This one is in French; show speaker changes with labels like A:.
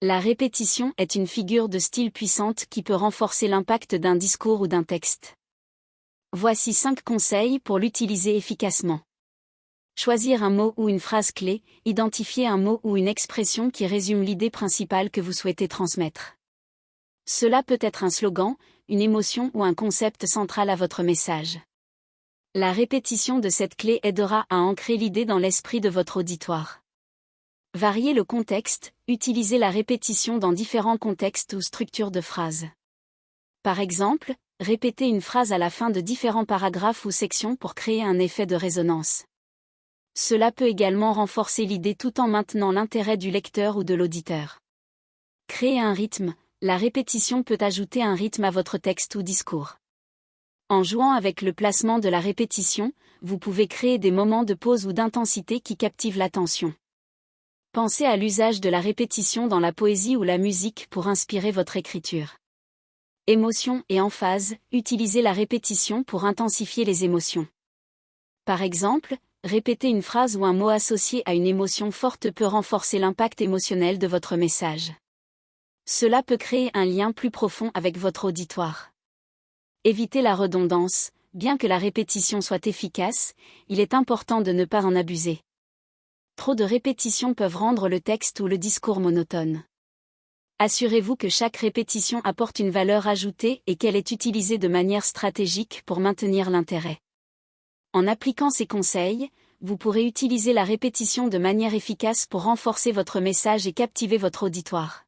A: La répétition est une figure de style puissante qui peut renforcer l'impact d'un discours ou d'un texte. Voici 5 conseils pour l'utiliser efficacement. Choisir un mot ou une phrase clé, identifier un mot ou une expression qui résume l'idée principale que vous souhaitez transmettre. Cela peut être un slogan, une émotion ou un concept central à votre message. La répétition de cette clé aidera à ancrer l'idée dans l'esprit de votre auditoire. Variez le contexte, utilisez la répétition dans différents contextes ou structures de phrases. Par exemple, répétez une phrase à la fin de différents paragraphes ou sections pour créer un effet de résonance. Cela peut également renforcer l'idée tout en maintenant l'intérêt du lecteur ou de l'auditeur. Créer un rythme, la répétition peut ajouter un rythme à votre texte ou discours. En jouant avec le placement de la répétition, vous pouvez créer des moments de pause ou d'intensité qui captivent l'attention. Pensez à l'usage de la répétition dans la poésie ou la musique pour inspirer votre écriture. Émotion et emphase, utilisez la répétition pour intensifier les émotions. Par exemple, répéter une phrase ou un mot associé à une émotion forte peut renforcer l'impact émotionnel de votre message. Cela peut créer un lien plus profond avec votre auditoire. Évitez la redondance, bien que la répétition soit efficace, il est important de ne pas en abuser. Trop de répétitions peuvent rendre le texte ou le discours monotone. Assurez-vous que chaque répétition apporte une valeur ajoutée et qu'elle est utilisée de manière stratégique pour maintenir l'intérêt. En appliquant ces conseils, vous pourrez utiliser la répétition de manière efficace pour renforcer votre message et captiver votre auditoire.